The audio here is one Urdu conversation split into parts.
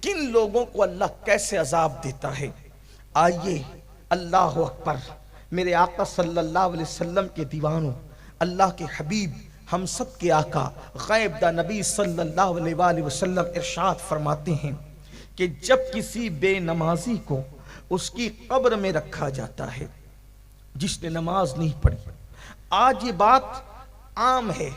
کن لوگوں کو اللہ کیسے عذاب دیتا ہے۔ آئیے اللہ اکبر، میرے آقا صلی اللہ علیہ وسلم کے دیوانوں، اللہ کے حبیب، ہم سب کے آقا غیب دا نبی صلی اللہ علیہ وآلہ وسلم ارشاد فرماتے ہیں کہ جب کسی بے نمازی کو اس کی قبر میں رکھا جاتا ہے جس نے نماز نہیں پڑھی۔ آج یہ بات عام ہے،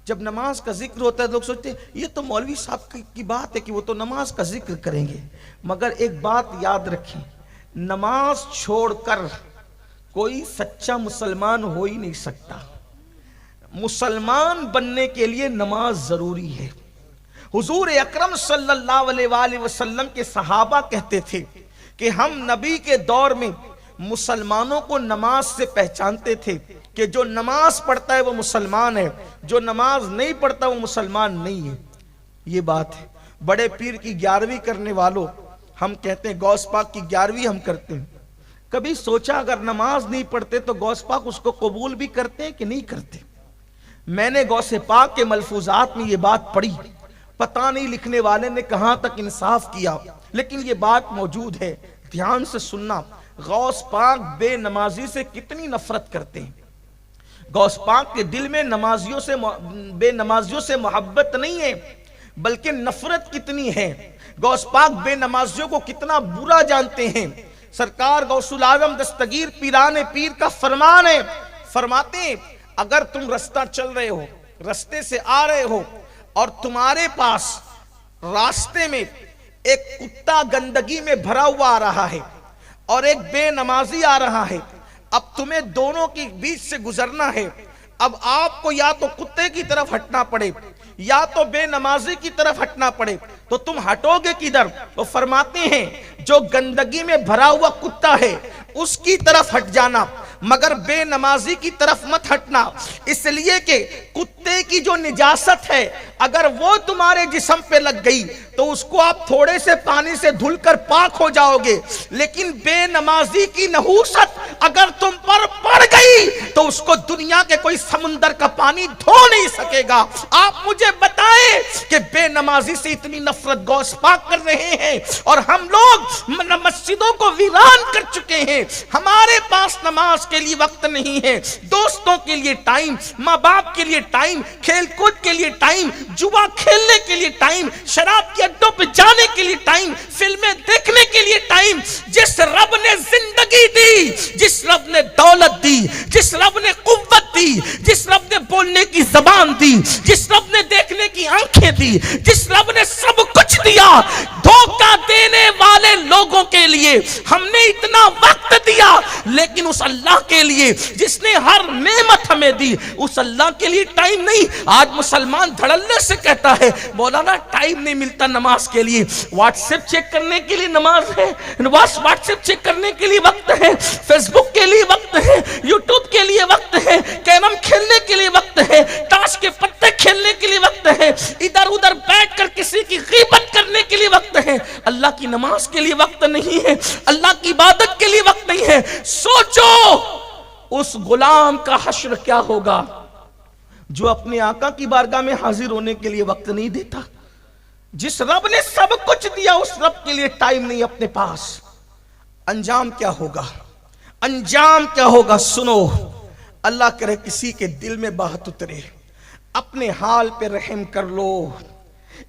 جب نماز کا ذکر ہوتا ہے لوگ سوچتے ہیں یہ تو مولوی صاحب کی بات ہے کہ وہ تو نماز کا ذکر کریں گے، مگر ایک بات یاد رکھیں، نماز چھوڑ کر کوئی سچا مسلمان ہو ہی نہیں سکتا۔ مسلمان بننے کے لیے نماز ضروری ہے۔ حضور اکرم صلی اللہ علیہ وآلہ وسلم کے صحابہ کہتے تھے کہ ہم نبی کے دور میں مسلمانوں کو نماز سے پہچانتے تھے کہ جو نماز پڑھتا ہے وہ مسلمان ہے، جو نماز نہیں پڑھتا وہ مسلمان نہیں ہے۔ یہ بات ہے۔ بڑے پیر کی 11ویں کرنے والوں، ہم کہتے ہیں غوث پاک کی 11ویں ہم کرتے ہیں، کبھی سوچا اگر نماز نہیں پڑھتے تو غوث پاک اس کو قبول بھی کرتے ہیں کہ نہیں کرتے؟ میں نے غوث پاک کے ملفوظات میں یہ بات پڑھی، پتہ نہیں لکھنے والے نے کہاں تک انصاف کیا، لیکن یہ بات موجود ہے، دھیان سے سننا۔ غوث پاک بے نمازی سے کتنی نفرت کرتے ہیں۔ غوث پاک کے دل میں بے نمازیوں سے محبت نہیں ہے، بلکہ نفرت کتنی ہے۔ غوث پاک بے نمازیوں کو کتنا برا جانتے ہیں۔ سرکار غوث العظم دستگیر پیران پیر کا فرمان ہے، فرماتے ہیں اگر تم رستہ چل رہے ہو، رستے سے آ رہے ہو اور تمہارے پاس راستے میں ایک کتا گندگی میں بھرا ہوا آ رہا ہے اور ایک بے نمازی آ رہا ہے، اب تمہیں دونوں کے بیچ سے گزرنا ہے، اب آپ کو یا تو کتے کی طرف ہٹنا پڑے یا تو بے نمازی کی طرف ہٹنا پڑے، تو تم ہٹو گے کدھر؟ وہ فرماتے ہیں جو گندگی میں بھرا ہوا کتا ہے اس کی طرف ہٹ جانا، مگر بے نمازی کی طرف مت ہٹنا، اس لیے کہ کتے کی جو نجاست ہے اگر وہ تمہارے جسم پہ لگ گئی تو اس کو آپ تھوڑے سے پانی سے دھل کر پاک ہو جاؤ گے، لیکن بے نمازی کی نحوست اگر تم پر پڑ گئی تو اس کو دنیا کے کوئی سمندر کا پانی دھو نہیں سکے گا۔ آپ مجھے بتائیں کہ بے نمازی سے اتنی نفرت غوث پاک کر رہے ہیں اور ہم لوگ مسجدوں کو ویران کر چکے ہیں، ہمارے پاس نماز کے لیے وقت نہیں ہے، دوستوں کے لیے ٹائم، ماں باپ کے لیے ٹائم، کھیل کود کے لیے ٹائم، جوا کھیلنے کے لیے ٹائم، شراب کے اڈوں پہ جانے کے لیے ٹائم، فلمیں دیکھنے کے لیے ٹائم۔ جس رب نے زندگی دی، جس رب نے دولت دی، جس رب نے قوت دی، جس رب نے بولنے کی زبان دی، جس رب نے دیکھنے کی آنکھیں دی، جس رب نے سب کچھ دیا، دھوکہ دینے والے لوگوں کے لیے ہم نے اتنا وقت دیا، لیکن اس اللہ کے لیے جس نے ہر نعمت ہمیں دی اس اللہ کے لیے ٹائم نہیں۔ آج مسلمان دھڑلے سے کہتا ہے مولانا ٹائم نہیں ملتا نماز کے لیے، واٹس ایپ چیک کرنے کے لیے نماز ہے، واٹس ایپ چیک کرنے کے لیے وقت ہے، فیس بک کے لیے وقت ہے، یوٹیوب کے لیے وقت ہے، کیرم کھیلنے کے لیے وقت ہے، تاش کے پتے کھیلنے کے لیے وقت ہے، ادھر ادھر بیٹھ کر کسی کی غیبت کرنے کے لیے وقت ہے، اللہ کی نماز کے لیے وقت نہیں ہے، اللہ کی عبادت کے لیے وقت نہیں ہے۔ سوچو اس غلام کا حشر کیا ہوگا جو اپنے آقا کی بارگاہ میں حاضر ہونے کے لیے وقت نہیں دیتا۔ جس رب نے سب کچھ دیا اس رب کے لیے ٹائم نہیں اپنے پاس، انجام کیا ہوگا؟ انجام کیا ہوگا؟ سنو، اللہ کرے کسی کے دل میں بات اترے، اپنے حال پہ رحم کر لو،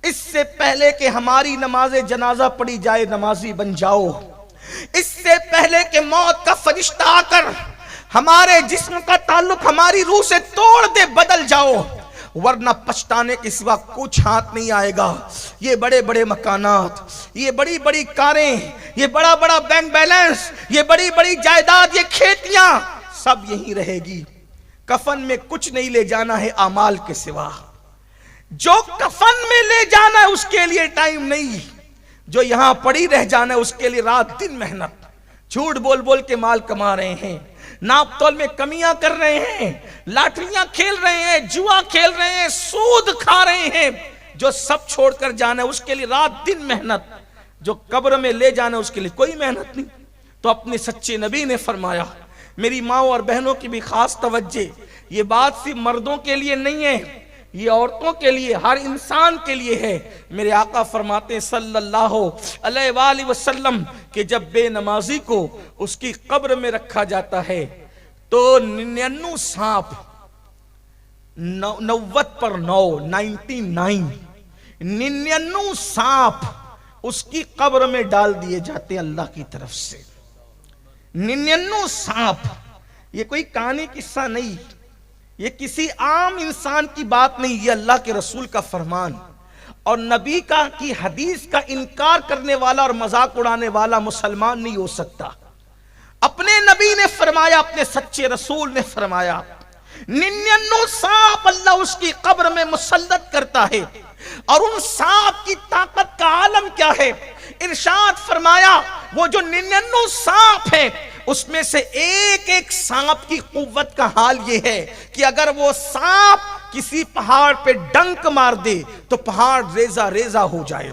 اس سے پہلے کہ ہماری نماز جنازہ پڑھی جائے نمازی بن جاؤ، اس سے پہلے کہ موت کا فرشتہ آ کر ہمارے جسم کا تعلق ہماری روح سے توڑ دے بدل جاؤ، ورنہ پچھتانے کے سوا کچھ ہاتھ نہیں آئے گا۔ یہ بڑے بڑے مکانات، یہ بڑی بڑی کاریں، یہ بڑا بڑا بینک بیلنس، یہ بڑی بڑی جائیداد، یہ کھیتیاں سب یہیں رہے گی۔ کفن میں کچھ نہیں لے جانا ہے اعمال کے سوا، جو کفن میں لے جانا ہے اس کے لیے ٹائم نہیں، جو یہاں پڑی رہ جانا ہے اس کے لیے رات دن محنت، جھوٹ بول بول کے مال کما رہے ہیں، ناپ تول میں کمیاں کر رہے ہیں، لاٹریاں کھیل رہے ہیں، جوا کھیل رہے ہیں، سود کھا رہے ہیں، جو سب چھوڑ کر جانا ہے اس کے لیے رات دن محنت، جو قبر میں لے جانا ہے اس کے لیے کوئی محنت نہیں۔ تو اپنے سچے نبی نے فرمایا، میری ماں اور بہنوں کی بھی خاص توجہ، یہ بات صرف مردوں کے لیے نہیں ہے، یہ عورتوں کے لیے، ہر انسان کے لیے ہے۔ میرے آقا فرماتے ہیں صلی اللہ علیہ وآلہ وسلم کہ جب بے نمازی کو اس کی قبر میں رکھا جاتا ہے تو 99 سانپ 99 سانپ اس کی قبر میں ڈال دیے جاتے ہیں اللہ کی طرف سے۔ 99 سانپ، یہ کوئی کہانی قصہ نہیں، یہ کسی عام انسان کی بات نہیں، یہ اللہ کے رسول کا فرمان اور نبی کی حدیث کا انکار کرنے والا اور مذاق اڑانے والا مسلمان نہیں ہو سکتا۔ اپنے نبی نے فرمایا، اپنے سچے رسول نے فرمایا 99 سانپ اللہ اس کی قبر میں مسلط کرتا ہے، اور ان سانپ کی طاقت کا عالم کیا ہے؟ ارشاد فرمایا وہ جو 99 سانپ ہیں اس میں سے ایک ایک سانپ کی قوت کا حال یہ ہے کہ اگر وہ سانپ کسی پہاڑ پہ ڈنک مار دے تو پہاڑ ریزہ ریزہ ہو جائے،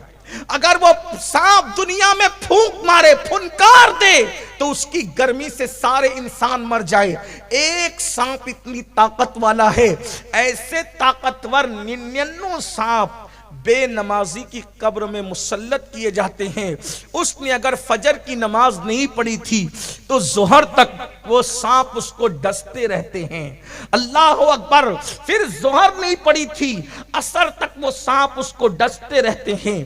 اگر وہ سانپ دنیا میں پھونک مارے، پھنکار دے تو اس کی گرمی سے سارے انسان مر جائے۔ ایک سانپ اتنی طاقت والا ہے، ایسے طاقتور 99 سانپ بے نمازی کی قبر میں مسلط کیے جاتے ہیں۔ اس نے اگر فجر کی نماز نہیں پڑھی تھی تو ظہر تک وہ سانپ اس کو ڈستے رہتے ہیں، اللہ اکبر۔ پھر ظہر نہیں پڑھی تھی، عصر تک وہ سانپ اس کو ڈستے رہتے ہیں،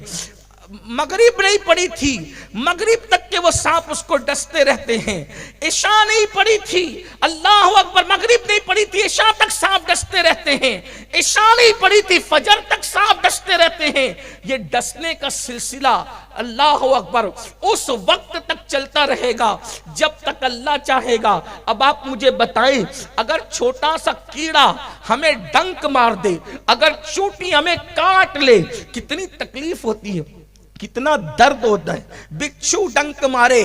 مغرب نہیں پڑی تھی، مغرب تک کے وہ سانپ اس کو ڈستے رہتے ہیں، عشاء نہیں پڑی تھی، اللہ اکبر، مغرب نہیں پڑی تھی، عشاء تک سانپ ڈستے رہتے ہیں، عشاء نہیں پڑی تھی، فجر تک سانپ ڈستے رہتے ہیں۔ یہ ڈسنے کا سلسلہ اللہ اکبر اس وقت تک چلتا رہے گا جب تک اللہ چاہے گا۔ اب آپ مجھے بتائیں، اگر چھوٹا سا کیڑا ہمیں ڈنک مار دے، اگر چوٹی ہمیں کاٹ لے، کتنی تکلیف ہوتی ہے، کتنا درد ہوتا ہے۔ بچھو ڈنک مارے،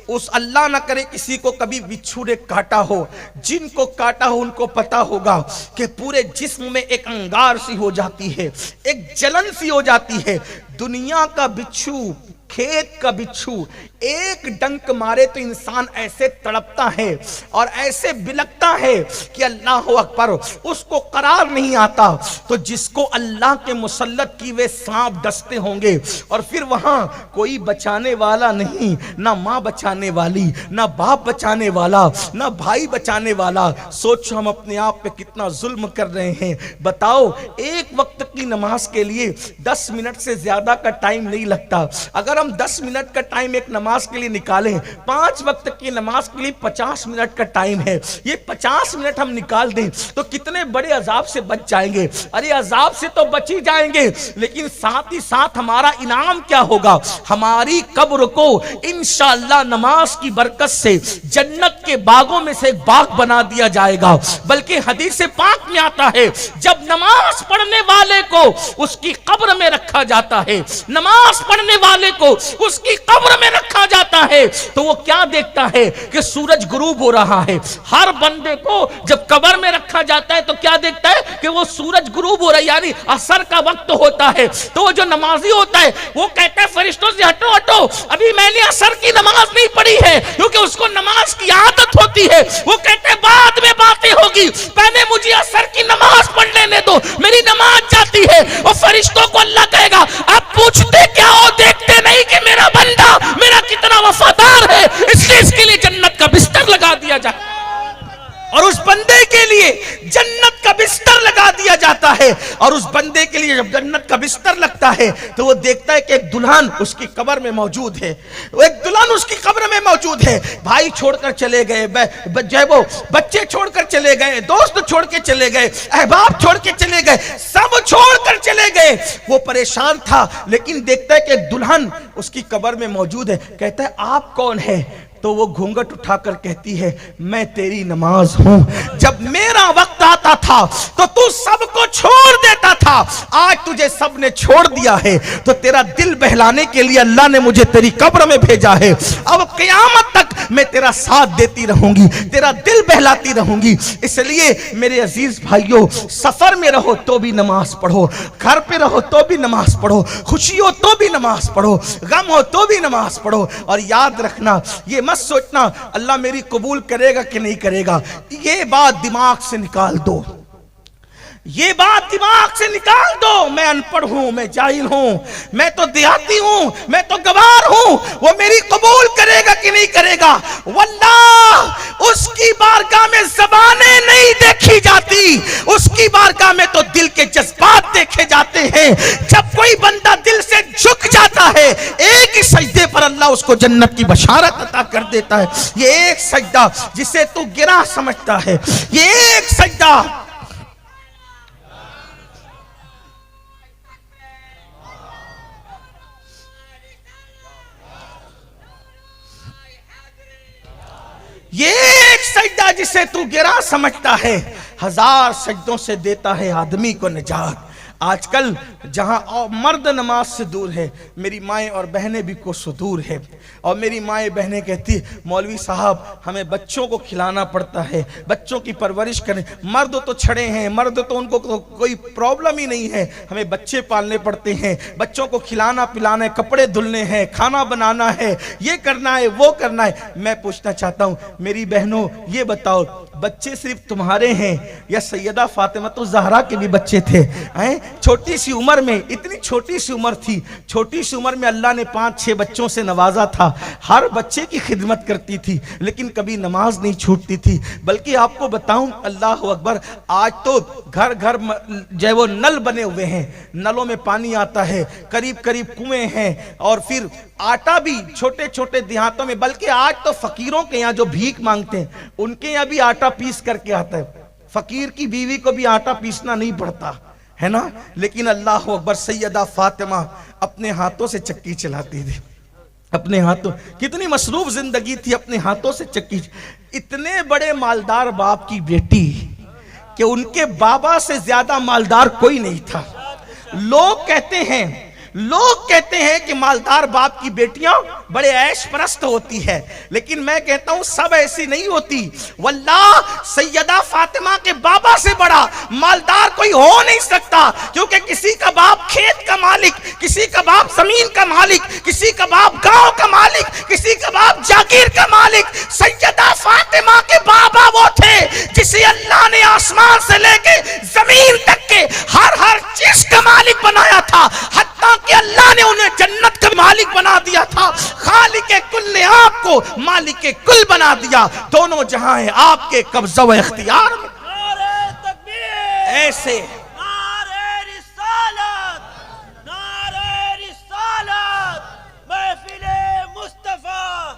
اس اللہ نہ کرے کسی کو کبھی بچھو نے کاٹا ہو، جن کو کاٹا ہو ان کو پتا ہوگا کہ پورے جسم میں ایک انگار سی ہو جاتی ہے، ایک جلن سی ہو جاتی ہے۔ دنیا کا بچھو، کھیت کا بچھو ایک ڈنک مارے تو انسان ایسے تڑپتا ہے اور ایسے بلکتا ہے کہ اللہ اکبر، اس کو قرار نہیں آتا۔ تو جس کو اللہ کے مسلط کی وہ سانپ ڈستے ہوں گے اور پھر وہاں کوئی بچانے والا نہیں، نہ ماں بچانے والی، نہ باپ بچانے والا، نہ بھائی بچانے والا۔ سوچو ہم اپنے آپ پہ کتنا ظلم کر رہے ہیں۔ بتاؤ، ایک وقت کی نماز کے لیے 10 منٹ سے زیادہ کا ٹائم نہیں لگتا۔ اگر ہم 10 منٹ کا ٹائم ایک نماز کے لیے نکالیں، 5 وقت کی نماز کے لیے 50 منٹ کا ٹائم ہے، یہ 50 منٹ ہم نکال دیں تو کتنے بڑے عذاب سے بچ جائیں گے۔ ارے عذاب سے تو بچ ہی جائیں گے، لیکن ساتھ ہی ساتھ ہمارا انعام کیا ہوگا؟ ہماری قبر کو انشاءاللہ نماز کی برکت سے جنت کے باغوں میں سے ایک باغ بنا دیا جائے گا۔ بلکہ حدیث پاک میں آتا ہے جب نماز پڑھنے والے کو اس کی قبر میں رکھا جاتا ہے، نماز پڑھنے والے کو اس کی قبر میں رکھا جاتا ہے تو وہ کیا دیکھتا ہے کہ سورج غروب ہو رہا ہے۔ ہر بندے کو جب قبر میں رکھا جاتا ہے تو کیا دیکھتا ہے کہ وہ سورج غروب ہو رہا ہے، یعنی عصر کا وقت ہوتا ہے۔ تو وہ جو نمازی ہوتا ہے وہ کہتا ہے فرشتوں سے ہٹو ہٹو، ابھی میں نے عصر کی نماز نہیں پڑھی ہے، کیونکہ اس کو نماز کی عادت ہوتی ہے۔ وہ کہتے ہیں بعد میں باتیں ہوگی، پہلے مجھے عصر کی نماز پڑھ لینے دو، میری نماز جاتی ہے۔ اور فرشتوں کو اللہ کہے گا اب پوچھتے کیا ہو، دیکھتے نہیں کہ میرا بندہ میرا کتنا وفادار ہے، اس لیے اس کے لیے جنت کا بستر لگا دیا جائے، اور اس بندے کے لیے جنت کا بستر لگا دیا جاتا ہے۔ اور اس بندے کے لیے جب جنت کا بستر لگتا ہے تو وہ دیکھتا ہے کہ ایک دلہن اس کی قبر میں موجود ہے، ایک دلہن اس کی قبر میں موجود ہے۔ بھائی چھوڑ کر چلے گئے، وہ بچے چھوڑ کر چلے گئے، دوست چھوڑ کے چلے گئے، احباب چھوڑ کے چلے گئے، سب چھوڑ کر چلے گئے۔ وہ پریشان تھا، لیکن دیکھتا ہے کہ ایک دلہن اس کی قبر میں موجود ہے۔ کہتا ہے آپ کون ہے؟ تو وہ گھونگٹ اٹھا کر کہتی ہے میں تیری نماز ہوں، جب میرا وقت آتا تھا تو تو سب کو چھوڑ دیتا تھا، آج تجھے سب نے چھوڑ دیا ہے تو تیرا دل بہلانے کے لیے اللہ نے مجھے تیری قبر میں بھیجا ہے، اب قیامت تک میں تیرا ساتھ دیتی رہوں گی، تیرا دل بہلاتی رہوں گی۔ اس لیے میرے عزیز بھائیوں، سفر میں رہو تو بھی نماز پڑھو، گھر پہ رہو تو بھی نماز پڑھو، خوشی ہو تو بھی نماز پڑھو، غم ہو تو بھی نماز پڑھو۔ اور یاد رکھنا، یہ مت سوچنا اللہ میری قبول کرے گا کہ نہیں کرے گا، یہ بات دماغ سے نکال دو۔ یہ بات دماغ سے نکال دو، میں ان پڑھ ہوں، میں جاہل ہوں، میں تو دیہاتی ہوں، میں تو گوار ہوں، وہ میری قبول کرے گا کہ نہیں کرے گا؟ واللہ اس کی بارگاہ میں زبانیں نہیں دیکھی جاتی، اس کی بارگاہ میں تو دل کے جذبات دیکھے جاتے ہیں۔ جب کوئی بندہ دل سے جھک جاتا ہے، ایک ہی سجدے پر اللہ اس کو جنت کی بشارت عطا کر دیتا ہے۔ یہ ایک سجدہ جسے تو گرہ سمجھتا ہے، یہ ایک سجدہ یہ ایک سجدہ جسے تو گرا سمجھتا ہے، ہزار سجدوں سے دیتا ہے آدمی کو نجات۔ آج کل جہاں مرد نماز سے دور ہے، میری مائیں اور بہنیں بھی کوسوں دور ہے، اور میری مائیں بہنیں کہتی مولوی صاحب ہمیں بچوں کو کھلانا پڑتا ہے، بچوں کی پرورش کریں، مرد تو چھڑے ہیں، مرد تو ان کو کوئی پرابلم ہی نہیں ہے، ہمیں بچے پالنے پڑتے ہیں، بچوں کو کھلانا پلانا ہے، کپڑے دھلنے ہیں، کھانا بنانا ہے، یہ کرنا ہے وہ کرنا ہے۔ میں پوچھنا چاہتا ہوں میری بہنوں، یہ بتاؤ بچے صرف تمہارے ہیں یا سیدہ فاطمہ الزہرا کے بھی بچے تھے؟ چھوٹی سی عمر میں، اتنی چھوٹی سی عمر تھی، چھوٹی سی عمر میں اللہ نے 5-6 بچوں سے نوازا تھا، ہر بچے کی خدمت کرتی تھی، لیکن کبھی نماز نہیں چھوٹتی تھی۔ بلکہ آپ کو بتاؤں، اللہ اکبر، آج تو گھر گھر جو ہے وہ نل بنے ہوئے ہیں، نلوں میں پانی آتا ہے، قریب قریب کنویں ہیں، اور پھر آٹا بھی چھوٹے چھوٹے دیہاتوں میں، بلکہ آج تو فقیروں کے یہاں جو بھیک مانگتے ہیں ان کے یہاں بھی آٹا پیس کر کے آتا ہے، فقیر کی بیوی کو بھی آٹا پیسنا نہیں پڑتا ہے نا۔ لیکن اللہ اکبر، سیدہ فاطمہ اپنے ہاتھوں سے چکی چلاتی تھی، اپنے ہاتھوں، کتنی مصروف زندگی تھی، اپنے ہاتھوں سے چکی۔ اتنے بڑے مالدار باپ کی بیٹی کہ ان کے بابا سے زیادہ مالدار کوئی نہیں تھا۔ لوگ کہتے ہیں کہ مالدار باپ کی بیٹیاں بڑے عیش پرست ہوتی ہے، لیکن میں کہتا ہوں سب ایسی نہیں ہوتی۔ واللہ سیدہ فاطمہ کے بابا سے بڑا مالدار کوئی ہو نہیں سکتا، کیونکہ کسی کا باپ کھیت کا مالک، کسی کا باپ زمین کا مالک، کسی کا باپ گاؤں کا مالک، کسی کا باپ جاگیر کا مالک۔ سیدہ فاطمہ کے بابا وہ تھے جسے اللہ نے آسمان سے لے کے زمین تک کے ہر چیز کا مالک بنایا تھا، حتیٰ کہ اللہ نے انہیں جنت کا مالک بنا دیا تھا۔ خالق کل نے آپ کو مالک کل بنا دیا، دونوں جہاں ہیں آپ کے قبضہ و اختیار میں۔ نعرہ تکبیر، ایسے نعرہ رسالت، نعرہ رسالت، محفل مصطفیٰ۔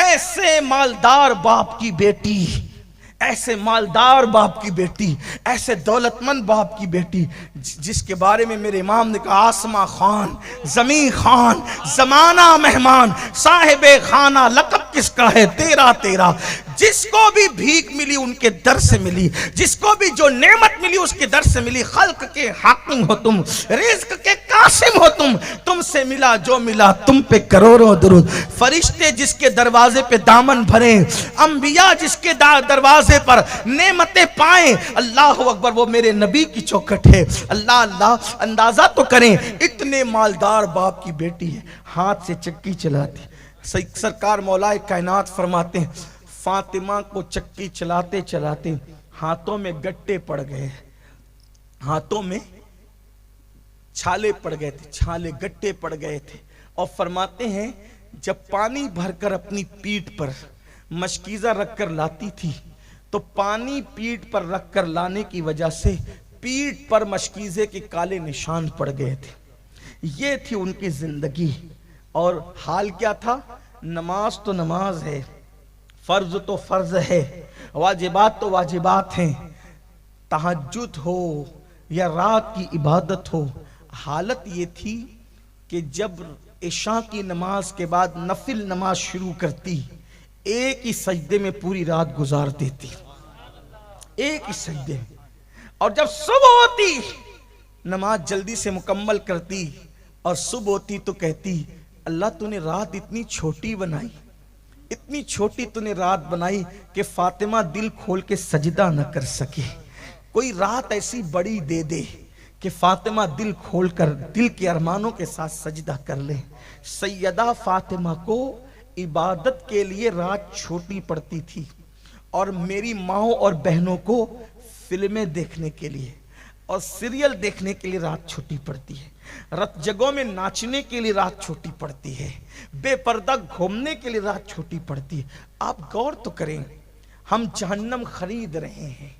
ایسے مالدار باپ کی بیٹی، ایسے مالدار باپ کی بیٹی، ایسے دولت مند باپ کی بیٹی، جس کے بارے میں میرے امام نے کہا آسماں خان، زمین خان، زمانہ مہمان، صاحب خانہ لقب کس کا ہے تیرا تیرا۔ جس کو بھی بھیک ملی ان کے در سے ملی، جس کو بھی جو نعمت ملی اس کے در سے ملی۔ خلق کے حاکم ہو تم، رزق کے قاسم ہو تم سے ملا جو ملا تم پہ کروڑوں درود۔ فرشتے جس کے دروازے پہ دامن بھریں، انبیاء جس کے دروازے پر نعمتیں پائیں، اللہ اکبر، وہ میرے نبی کی چوکھٹ ہے۔ اللہ اندازہ تو کریں، اتنے مالدار باپ کی بیٹی ہے، ہاتھ سے چکی چلاتی۔ سرکار مولا کائنات فرماتے ہیں فاطمہ کو چکی چلاتے چلاتے ہاتھوں میں گٹے پڑ گئے، ہاتھوں میں چھالے پڑ گئے تھے، چھالے گٹے پڑ گئے تھے، اور فرماتے ہیں جب پانی بھر کر اپنی پیٹھ پر مشکیزہ رکھ کر لاتی تھی تو پانی پیٹھ پر رکھ کر لانے کی وجہ سے پیٹھ پر مشکیزے کے کالے نشان پڑ گئے تھے۔ یہ تھی ان کی زندگی، اور حال کیا تھا؟ نماز تو نماز ہے، فرض تو فرض ہے، واجبات تو واجبات ہیں، تہجد ہو یا رات کی عبادت ہو۔ حالت یہ تھی کہ جب عشاء کی نماز کے بعد نفل نماز شروع کرتی، ایک ہی سجدے میں پوری رات گزار دیتی، ایک ہی سجدے۔ اور جب صبح ہوتی نماز جلدی سے مکمل کرتی، اور صبح ہوتی تو کہتی اللہ تو نے رات اتنی چھوٹی بنائی، اتنی چھوٹی تو نے رات بنائی کہ فاطمہ دل کھول کے سجدہ نہ کر سکے، کوئی رات ایسی بڑی دے دے کہ فاطمہ دل کھول کر دل کے ارمانوں کے ساتھ سجدہ کر لے۔ سیدہ فاطمہ کو عبادت کے لیے رات چھوٹی پڑتی تھی، اور میری ماں اور بہنوں کو فلمیں دیکھنے کے لیے۔ اور سیریل دیکھنے کے لیے رات چھوٹی پڑتی ہے، رت جگہوں میں ناچنے کے لیے رات چھوٹی پڑتی ہے، بے پردہ گھومنے کے لیے رات چھوٹی پڑتی ہے۔ آپ غور تو کریں، ہم جہنم خرید رہے ہیں۔